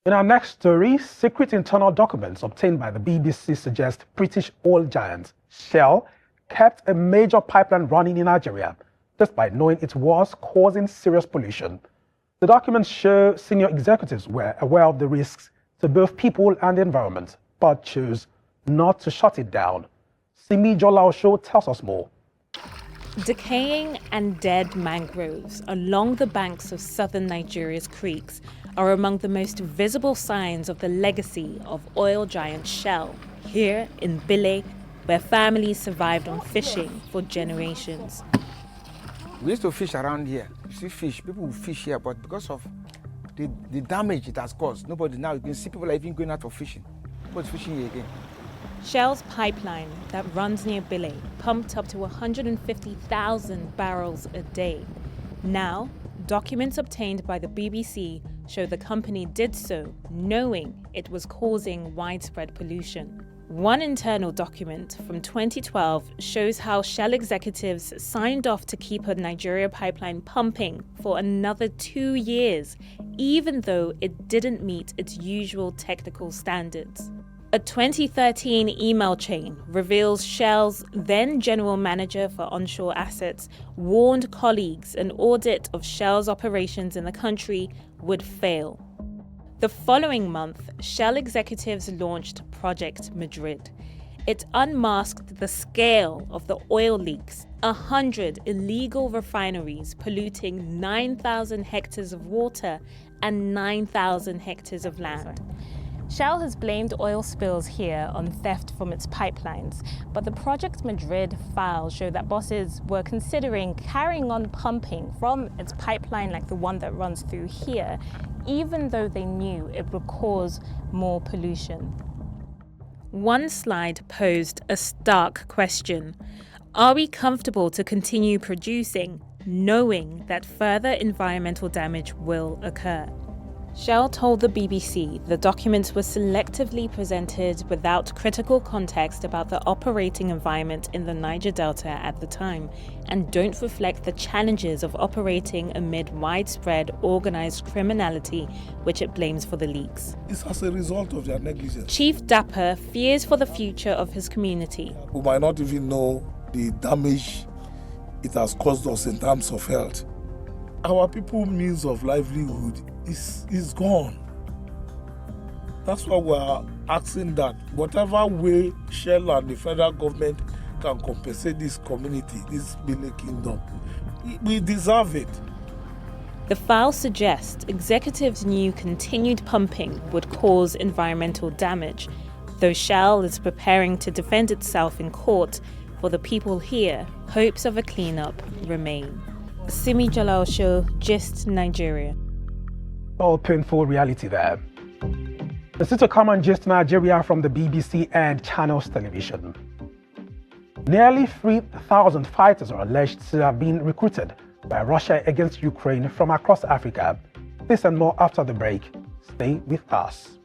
In our next story, secret internal documents obtained by the BBC suggest British oil giant Shell kept a major pipeline running in Nigeria, despite knowing it was causing serious pollution. The documents show senior executives were aware of the risks to both people and the environment, but chose not to shut it down. Simi Jolaosho tells us more. Decaying and dead mangroves along the banks of southern Nigeria's creeks are among the most visible signs of the legacy of oil giant Shell, here in Bile, where families survived on fishing for generations. We used to fish around here. You see fish, people will fish here, but because of the damage it has caused, nobody now, you can see people are even going out for fishing. Nobody's fishing here again. Shell's pipeline that runs near Bile pumped up to 150,000 barrels a day. Now, documents obtained by the BBC show the company did so knowing it was causing widespread pollution. One internal document from 2012 shows how Shell executives signed off to keep a Nigeria pipeline pumping for another 2 years, even though it didn't meet its usual technical standards. A 2013 email chain reveals Shell's then general manager for onshore assets warned colleagues an audit of Shell's operations in the country would fail. The following month, Shell executives launched Project Madrid. It unmasked the scale of the oil leaks, 100 illegal refineries polluting 9,000 hectares of water and 9,000 hectares of land. Shell has blamed oil spills here on theft from its pipelines, but the Project Madrid files show that bosses were considering carrying on pumping from its pipeline like the one that runs through here, even though they knew it would cause more pollution. One slide posed a stark question. Are we comfortable to continue producing, knowing that further environmental damage will occur? Shell told the BBC the documents were selectively presented without critical context about the operating environment in the Niger Delta at the time and don't reflect the challenges of operating amid widespread organized criminality, which it blames for the leaks. It's as a result of their negligence. Chief Dapper fears for the future of his community. We might not even know the damage it has caused us in terms of health. Our people's means of livelihood is gone. That's why we are asking that whatever way Shell and the federal government can compensate this community, this Bile Kingdom, we deserve it. The file suggests executives knew continued pumping would cause environmental damage, though Shell is preparing to defend itself in court. For the people here, hopes of a cleanup remain. Simi Jalaosho, Gist, Nigeria. Oh, painful reality there. This is to come on Gist Nigeria from the BBC and Channels Television. Nearly 3,000 fighters are alleged to have been recruited by Russia against Ukraine from across Africa. This and more after the break. Stay with us.